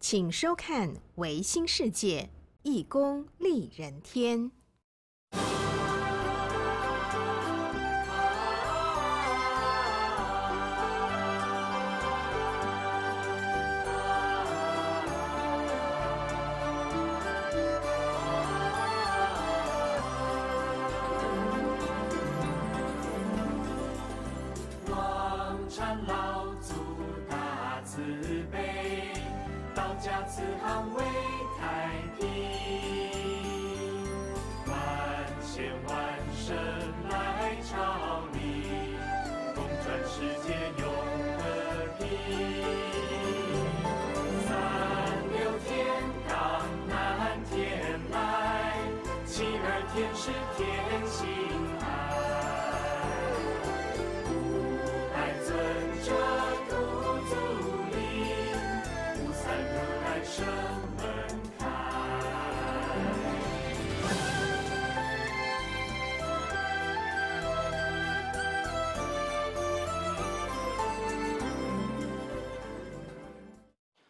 请收看《唯心世界义工利人天》。慈航为太平，万千万神来朝礼，共传世界永和平。三六天罡南天来，七二天是天心爱。五百尊者土足礼，五三如来生门开。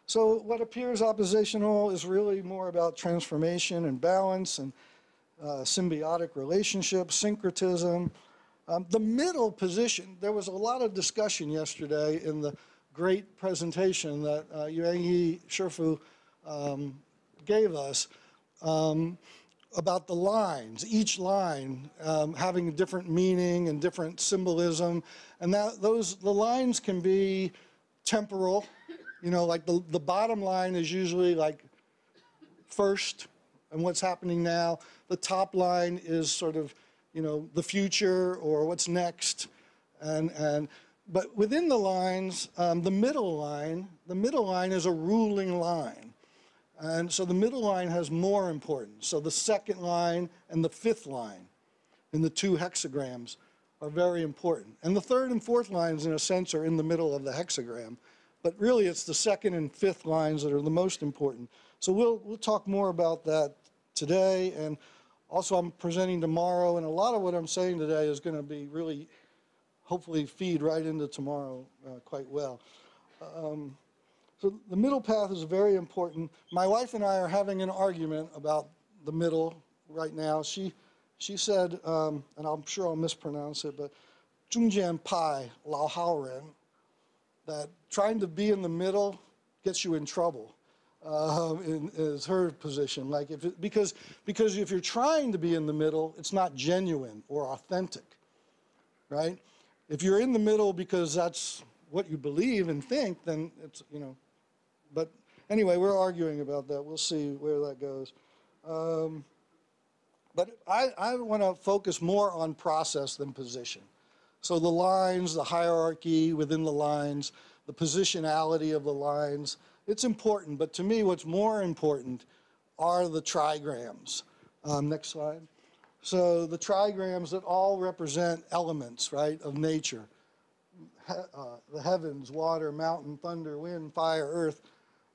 So what appears oppositional is really more about transformation and balance and symbiotic relationships, syncretism. The middle position, there was a lot of discussion yesterday in the great presentation that Yuanyi Shifu gave us about the lines, each line having a different meaning and different symbolism, and the lines can be temporal. You know, like the bottom line is usually like first and what's happening now. The top line is sort of, you know, the future or what's next. But within the lines, the middle line is a ruling line. And so the middle line has more importance. So the second line and the fifth line in the two hexagrams are very important. And the third and fourth lines, in a sense, are in the middle of the hexagram. But really, it's the second and fifth lines that are the most important. So we'll talk more about that today. And also, I'm presenting tomorrow, and a lot of what I'm saying today is going to be really, hopefully, feed right into tomorrow quite well. So the middle path is very important. My wife and I are having an argument about the middle right now. She said, and I'm sure I'll mispronounce it, but 中间派老好人, that trying to be in the middle gets you in trouble, is her position. Like because if you're trying to be in the middle, it's not genuine or authentic, right? If you're in the middle because that's what you believe and think, then it's, you know. But anyway, we're arguing about that. We'll see where that goes. But I want to focus more on process than position. So the lines, the hierarchy within the lines, the positionality of the lines, it's important. But to me, what's more important are the trigrams. Next slide. So the trigrams that all represent elements, right, of nature. The heavens, water, mountain, thunder, wind, fire, earth,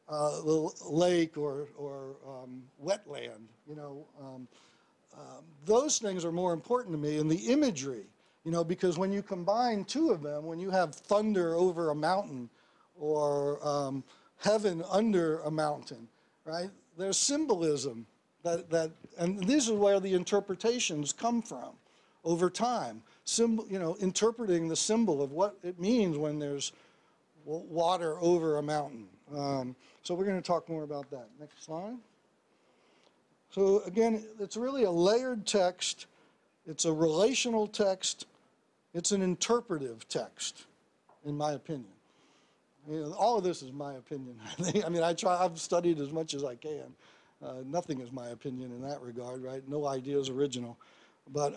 the lake or wetland, you know. Those things are more important to me, and the imagery. You know, because when you combine two of them, when you have thunder over a mountain or heaven under a mountain, right, there's symbolism and this is where the interpretations come from over time. You know, interpreting the symbol of what it means when there's water over a mountain. So we're going to talk more about that. Next slide. So again, it's really a layered text. It's a relational text. It's an interpretive text, in my opinion. You know, all of this is my opinion. I mean, I've studied as much as I can. Nothing is my opinion in that regard, right? No idea is original. But,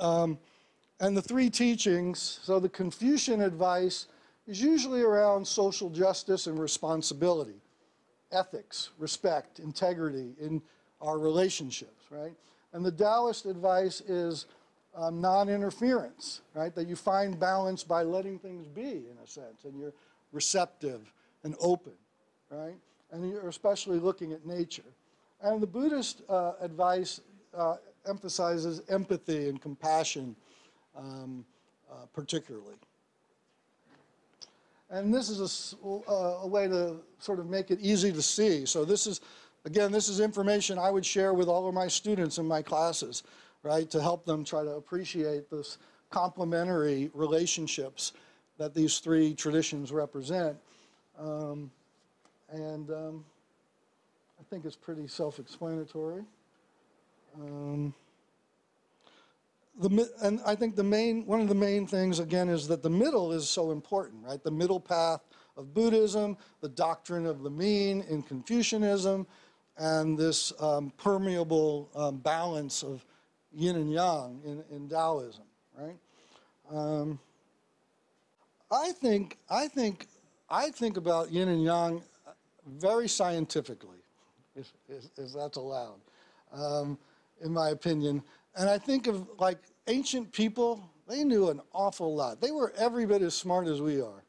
and the three teachings, so the Confucian advice is usually around social justice and responsibility, ethics, respect, integrity in our relationships, right? And the Taoist advice is non-interference, right? That you find balance by letting things be, in a sense, and you're receptive and open, right? And you're especially looking at nature. And the Buddhist advice emphasizes empathy and compassion, particularly. And this is a way to sort of make it easy to see. So this is, again, this is information I would share with all of my students in my classes, right, to help them try to appreciate this complementary relationships that these three traditions represent. I think it's pretty self-explanatory. And I think one of the main things, again, is that the middle is so important, right? The middle path of Buddhism, the doctrine of the mean in Confucianism, and this permeable balance of yin and yang in Taoism, right? I think about yin and yang very scientifically, if that's allowed, in my opinion. And I think of, like, ancient people, they knew an awful lot. They were every bit as smart as we are.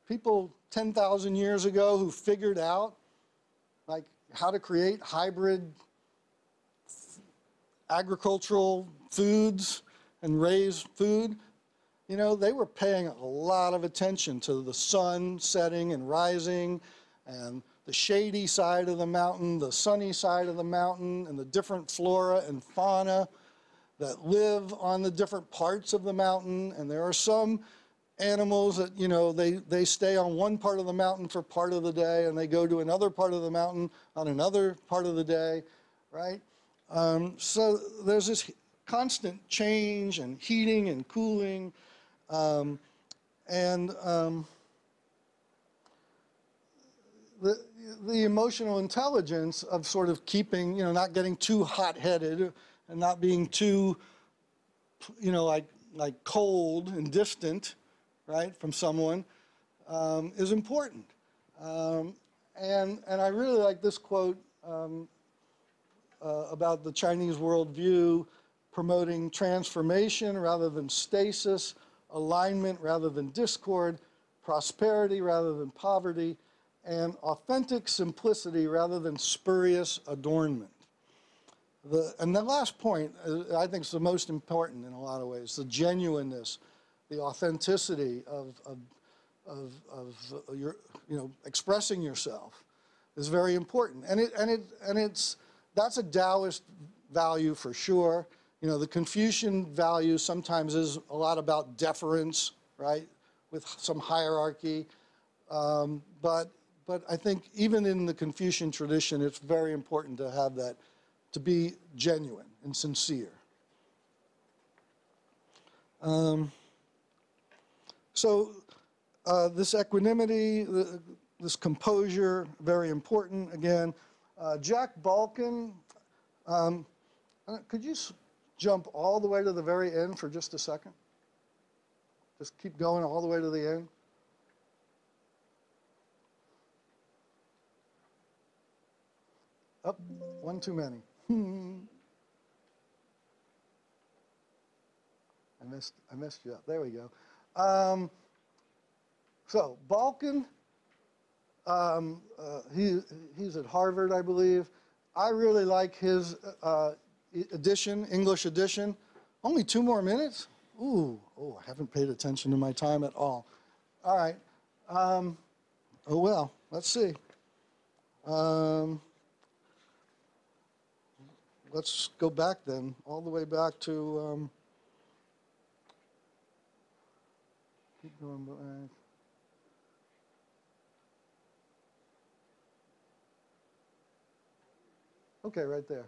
People 10,000 years ago who figured out, like, how to create hybrid agricultural foods and raise food, you know, they were paying a lot of attention to the sun setting and rising, and the shady side of the mountain, the sunny side of the mountain, and the different flora and fauna that live on the different parts of the mountain. And there are some animals that, you know, they stay on one part of the mountain for part of the day, and they go to another part of the mountain on another part of the day, right? So there's this constant change and heating and cooling, the emotional intelligence of sort of keeping, you know, not getting too hot-headed and not being too, you know, like cold and distant, right, from someone, is important. And I really like this quote about the Chinese worldview, promoting transformation rather than stasis, alignment rather than discord, prosperity rather than poverty, and authentic simplicity rather than spurious adornment. And the last point, I think, is the most important in a lot of ways: the genuineness, the authenticity of your, you know, expressing yourself is very important. That's a Taoist value for sure. You know, the Confucian value sometimes is a lot about deference, right, with some hierarchy, but I think even in the Confucian tradition, it's very important to have that, to be genuine and sincere. This equanimity, this composure, very important. Again, Jack Balkin, could you jump all the way to the very end for just a second? Just keep going all the way to the end. Oh, one too many. I messed you up. There we go. So Balkin, he's at Harvard, I believe. I really like his edition, English edition. Only 2 more minutes? Ooh, I haven't paid attention to my time at all. All right. Oh well, let's see. Let's go back then, all the way back to, keep going back. Okay, right there.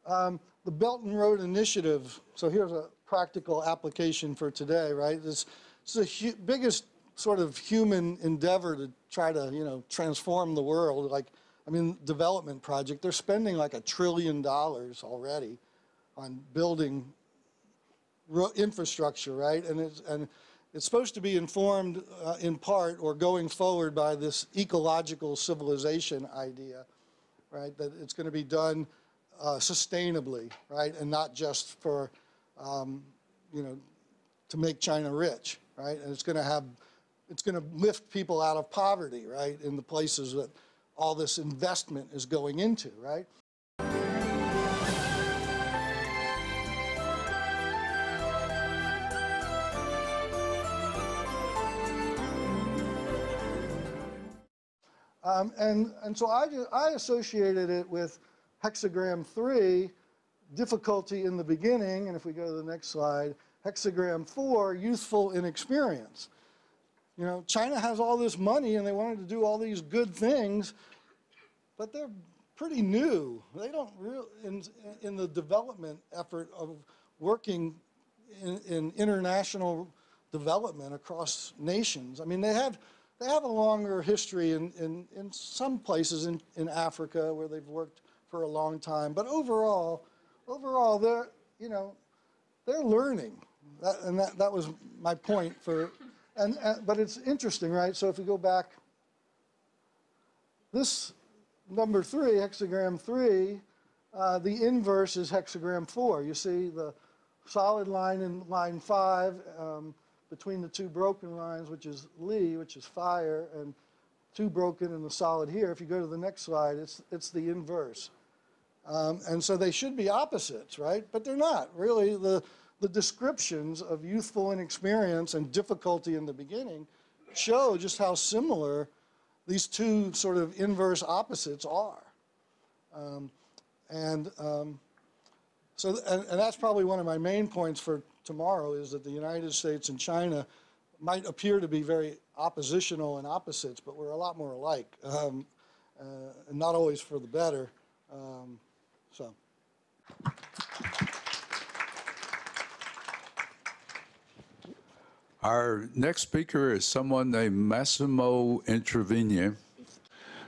The Belt and Road Initiative. So here's a practical application for today, right? This is the biggest sort of human endeavor to try to, you know, transform the world. Like, I mean, development project. They're spending like $1 trillion already on building infrastructure, right? And it's supposed to be informed in part or going forward by this ecological civilization idea, right? That it's going to be done sustainably, right? And not just for, you know, to make China rich, right? And it's going to lift people out of poverty, right? In the places that all this investment is going into, right? And so I associated it with hexagram 3, difficulty in the beginning, and if we go to the next slide, hexagram 4, youthful inexperience. You know, China has all this money and they wanted to do all these good things, but they're pretty new. They don't really, in the development effort of working in international development across nations. I mean, they have a longer history in some places in Africa where they've worked for a long time, but overall they're, you know, they're learning. That was my point for, but it's interesting, right? So if we go back, this number 3, hexagram 3, the inverse is hexagram 4. You see the solid line in line 5 between the 2 broken lines, which is Li, which is fire, and 2 broken in the solid here. If you go to the next slide, it's the inverse. And so they should be opposites, right? But they're not. Really, the descriptions of youthful inexperience and difficulty in the beginning show just how similar these 2 sort of inverse opposites are. And that's probably one of my main points for tomorrow, is that the United States and China might appear to be very oppositional and opposites, but we're a lot more alike, and not always for the better. So. Our next speaker is someone named Massimo Introvigne.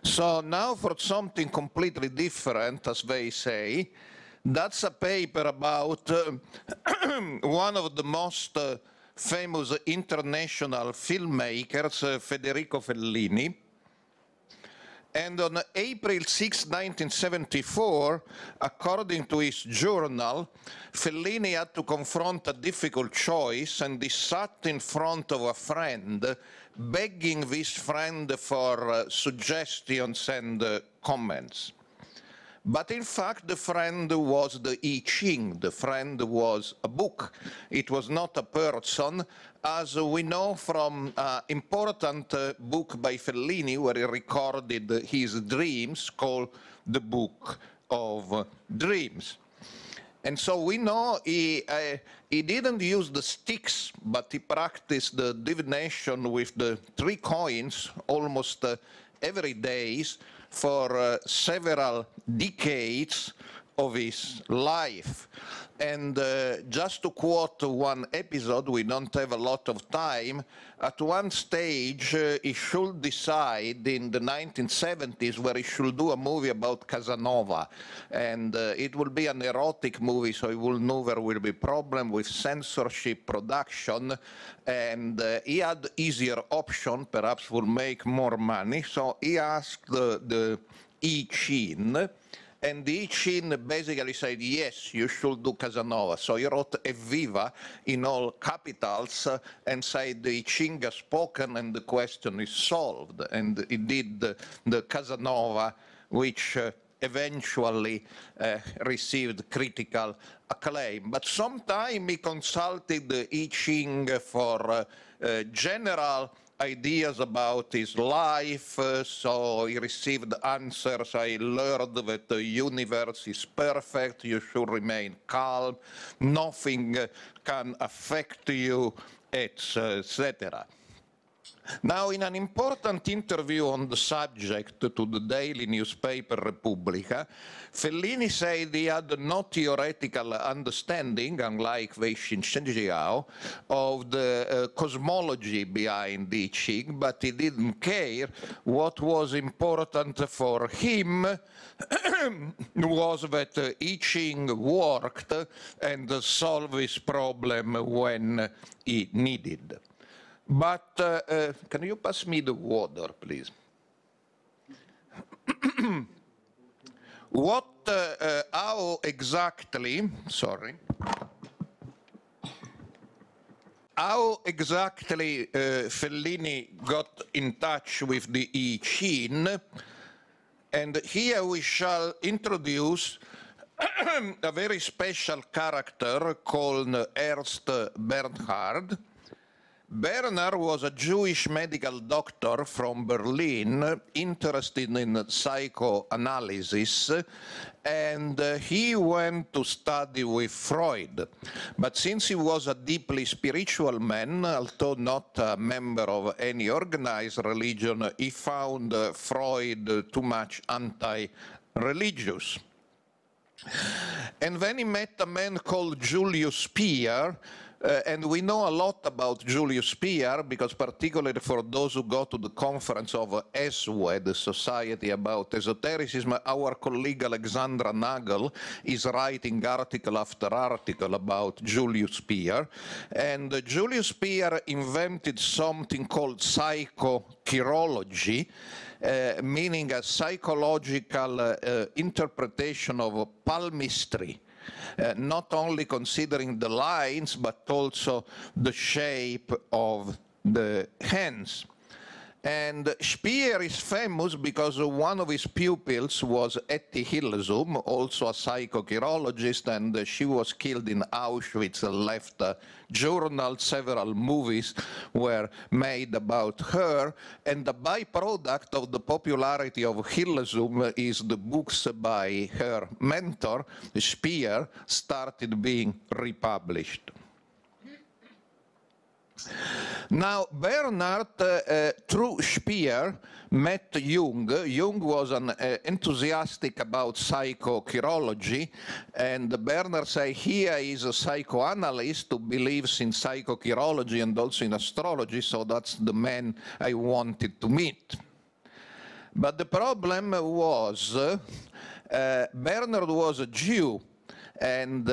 So now for something completely different, as they say. That's a paper about one of the most famous international filmmakers, Federico Fellini. And on April 6, 1974, according to his journal, Fellini had to confront a difficult choice, and he sat in front of a friend, begging this friend for suggestions and comments. But in fact, the friend was the I Ching. The friend was a book. It was not a person, as we know from an important book by Fellini, where he recorded his dreams, called The Book of Dreams. And so we know he didn't use the sticks, but he practiced the divination with the 3 coins almost every day for several decades of his life. And just to quote one episode, we don't have a lot of time, at one stage he should decide in the 1970s where he should do a movie about Casanova. And it will be an erotic movie, so he will know there will be problem with censorship production. And he had easier option, perhaps will make more money. So he asked the I Ching, and the I Ching basically said, yes, you should do Casanova. So he wrote Evviva in all capitals and said, the I Ching has spoken and the question is solved. And he did the Casanova, which eventually received critical acclaim. But sometime he consulted the I Ching for general ideas about his life, so he received answers. I learned that the universe is perfect, you should remain calm, nothing can affect you, etc. Now, in an important interview on the subject to the daily newspaper Repubblica, Fellini said he had no theoretical understanding, unlike Wei Xinjiao, of the cosmology behind the I Ching, but he didn't care. What was important for him was that I Ching worked and solved his problem when he needed. But can you pass me the water, please? How exactly Fellini got in touch with the I Ching? And here we shall introduce a very special character called Ernst Bernhard. Bernard was a Jewish medical doctor from Berlin, interested in psychoanalysis, and he went to study with Freud. But since he was a deeply spiritual man, although not a member of any organized religion, he found Freud too much anti-religious. And then he met a man called Julius Speer, and we know a lot about Julius Speer because particularly for those who go to the conference of ESWE, the Society About Esotericism, our colleague Alexandra Nagel is writing article after article about Julius Speer. And Julius Speer invented something called psychochirology, meaning a psychological interpretation of palmistry. Not only considering the lines, but also the shape of the hands. And Speer is famous because one of his pupils was Etty Hillesum, also a psychochirologist, and she was killed in Auschwitz and left a journal. Several movies were made about her, and the byproduct of the popularity of Hillesum is the books by her mentor, Speer, started being republished. Now, Bernard, through Speer, met Jung. Jung was an enthusiastic about psychochirology, and Bernard said, here is a psychoanalyst who believes in psychochirology and also in astrology, so that's the man I wanted to meet. But the problem was, Bernard was a Jew, and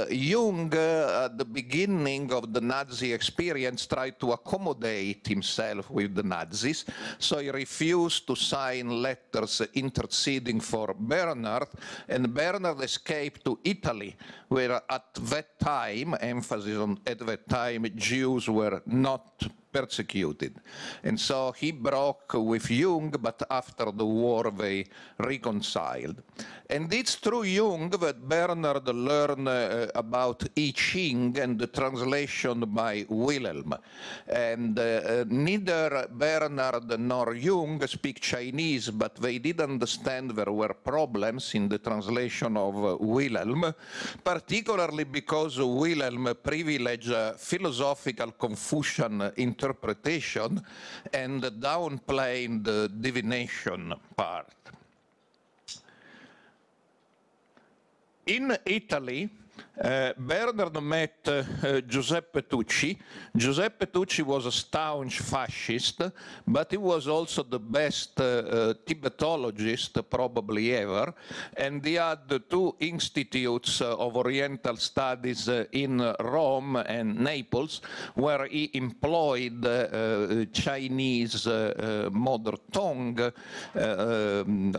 Jung, at the beginning of the Nazi experience, tried to accommodate himself with the Nazis, so he refused to sign letters interceding for Bernard, and Bernard escaped to Italy, where at that time, emphasis on at that time, Jews were not persecuted. And so he broke with Jung, but after the war they reconciled. And it's through Jung that Bernard learned about I Ching and the translation by Wilhelm. And neither Bernard nor Jung speak Chinese, but they did understand there were problems in the translation of Wilhelm, particularly because Wilhelm privileged philosophical Confucian interpretation and downplayed the divination part. In Italy, Bernard met Giuseppe Tucci. Giuseppe Tucci was a staunch fascist, but he was also the best Tibetologist probably ever, and he had two institutes of Oriental studies in Rome and Naples, where he employed Chinese mother tongue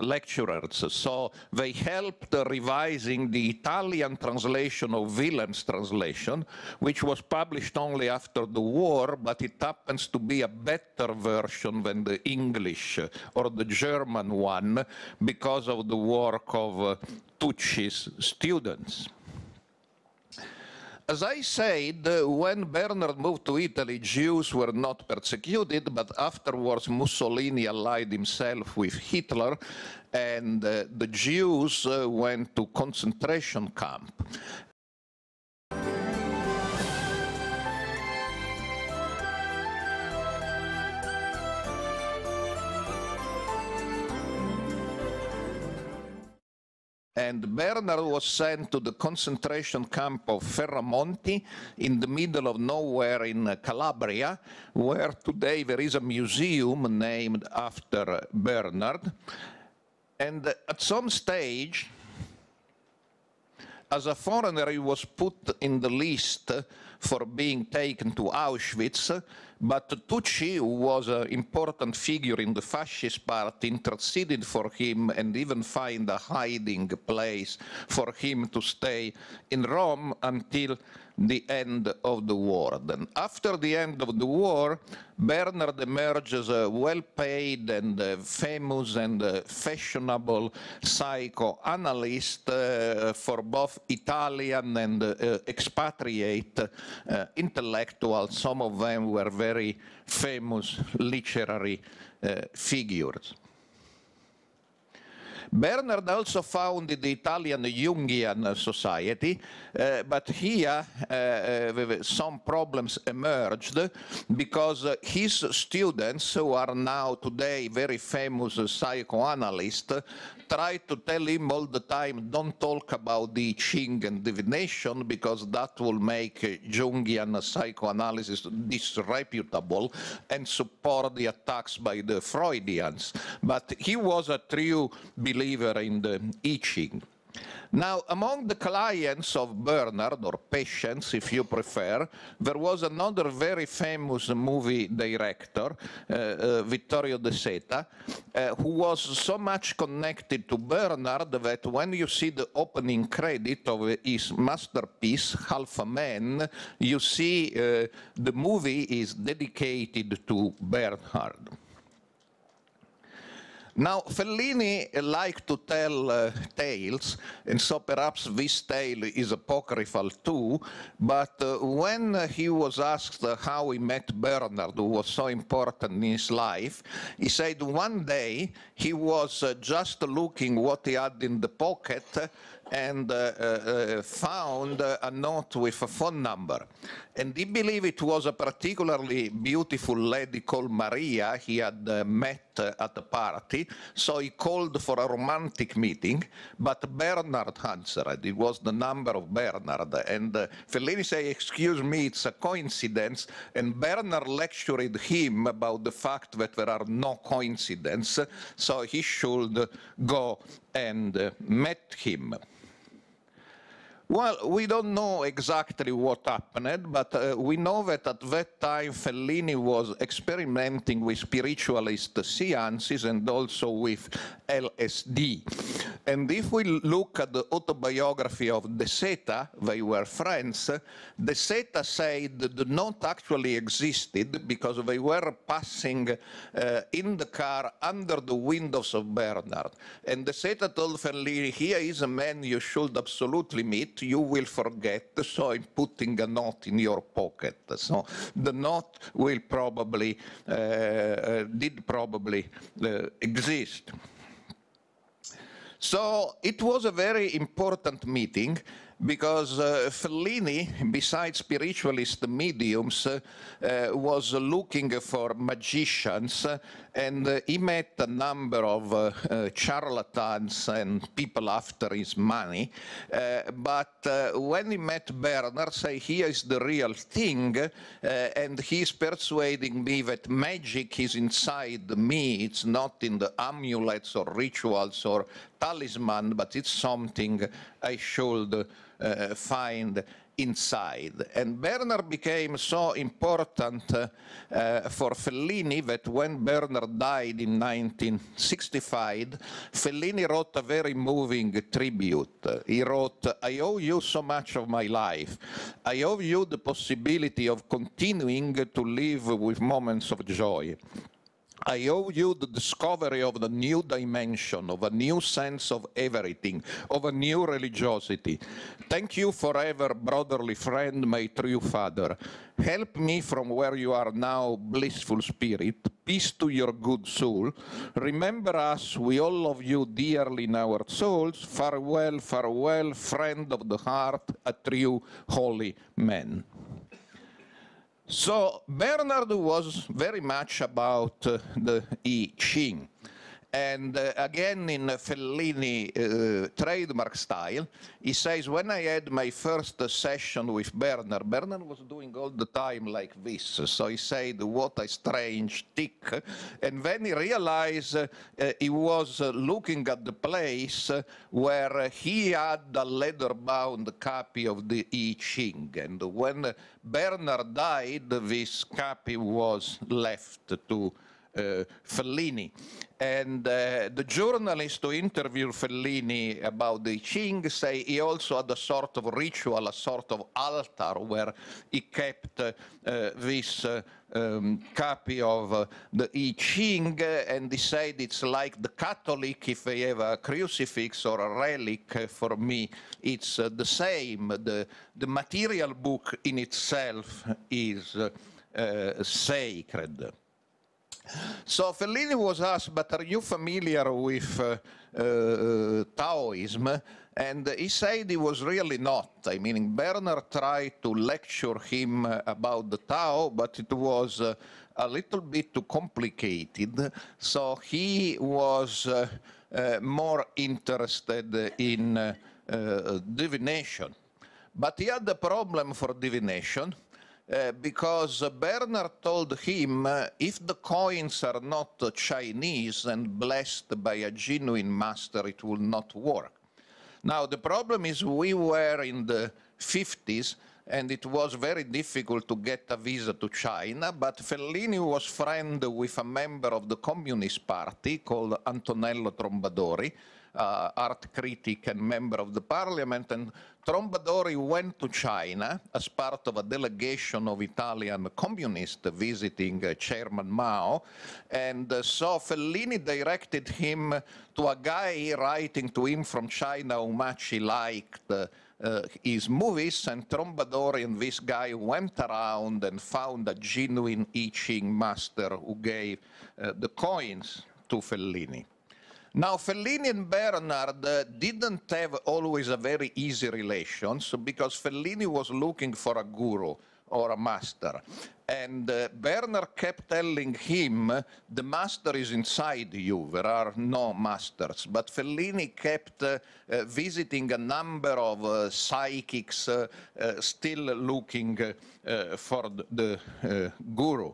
lecturers. So they helped revising the Italian translation of Wilhelm's translation, which was published only after the war, but it happens to be a better version than the English or the German one because of the work of Tucci's students. As I said, when Bernard moved to Italy, Jews were not persecuted, but afterwards Mussolini allied himself with Hitler, and the Jews went to concentration camp. And Bernard was sent to the concentration camp of Ferramonti in the middle of nowhere in Calabria, where today there is a museum named after Bernard. And at some stage, as a foreigner, he was put in the list for being taken to Auschwitz, but Tucci, who was an important figure in the fascist party, interceded for him and even find a hiding place for him to stay in Rome until the end of the war. Then after the end of the war, Bernard emerges a well-paid and famous and fashionable psychoanalyst for both Italian and expatriate intellectuals. Some of them were very famous literary figures. Bernard also founded the Italian Jungian Society, but here some problems emerged because his students, who are now today very famous psychoanalysts, tried to tell him all the time, don't talk about the I Ching and divination because that will make Jungian psychoanalysis disreputable and support the attacks by the Freudians. But he was a true believer in the I Ching. Now, among the clients of Bernard, or patients if you prefer, there was another very famous movie director, Vittorio De Seta, who was so much connected to Bernard that when you see the opening credit of his masterpiece, Half a Man, you see the movie is dedicated to Bernard. Now, Fellini liked to tell tales, and so perhaps this tale is apocryphal too, but when he was asked how he met Bernard, who was so important in his life, he said one day he was just looking what he had in the pocket and found a note with a phone number. And he believed it was a particularly beautiful lady called Maria he had met at a party, so he called for a romantic meeting, but Bernard answered. It was the number of Bernard. And Fellini said, excuse me, it's a coincidence, and Bernard lectured him about the fact that there are no coincidences, so he should go and met him. Well, we don't know exactly what happened, but we know that at that time Fellini was experimenting with spiritualist seances and also with LSD. And if we look at the autobiography of De Seta, they were friends, De Seta said the note actually existed because they were passing in the car under the windows of Bernard. And De Seta told Fellini, here is a man you should absolutely meet. You will forget, so I'm putting a note in your pocket. So the note will probably, did probably exist. So it was a very important meeting because Fellini, besides spiritualist mediums, was looking for magicians, and he met a number of charlatans and people after his money. But when he met Bernard, say, here is the real thing, and he's persuading me that magic is inside me, it's not in the amulets or rituals or talisman, but it's something I should find inside. And Bernard became so important for Fellini that when Bernard died in 1965, Fellini wrote a very moving tribute. He wrote, I owe you so much of my life. I owe you the possibility of continuing to live with moments of joy. I owe you the discovery of the new dimension, of a new sense of everything, of a new religiosity. Thank you forever, brotherly friend, my true father. Help me from where you are now, blissful spirit. Peace to your good soul. Remember us, we all love you dearly in our souls. Farewell, farewell, friend of the heart, a true holy man. So Bernard was very much about the I Ching. And again, in Fellini trademark style, he says, when I had my first session with Bernard was doing all the time like this. So he said, what a strange tick. And then he realized he was looking at the place where he had a leather-bound copy of the I Ching. And when Bernard died, this copy was left to Fellini. And the journalist who interviewed Fellini about the I Ching say he also had a sort of ritual, a sort of altar where he kept this copy of the I Ching, and he said it's like the Catholic, if they have a crucifix or a relic, for me it's the same. The material book in itself is sacred. So Fellini was asked, but are you familiar with Taoism? And he said he was really not. I mean, Bernard tried to lecture him about the Tao, but it was a little bit too complicated. So he was more interested in divination. But he had a problem for divination. Because Bernard told him, if the coins are not Chinese and blessed by a genuine master, it will not work. Now, the problem is we were in the 50s, and it was very difficult to get a visa to China, but Fellini was friend with a member of the Communist Party called Antonello Trombadori, art critic and member of the parliament, and Trombadori went to China as part of a delegation of Italian communists visiting Chairman Mao, and so Fellini directed him to a guy writing to him from China how much he liked his movies, and Trombadori and this guy went around and found a genuine I Ching master who gave the coins to Fellini. Now, Fellini and Bernard didn't have always a very easy relation, because Fellini was looking for a guru or a master. And Bernard kept telling him, the master is inside you, there are no masters. But Fellini kept visiting a number of psychics, still looking for the guru.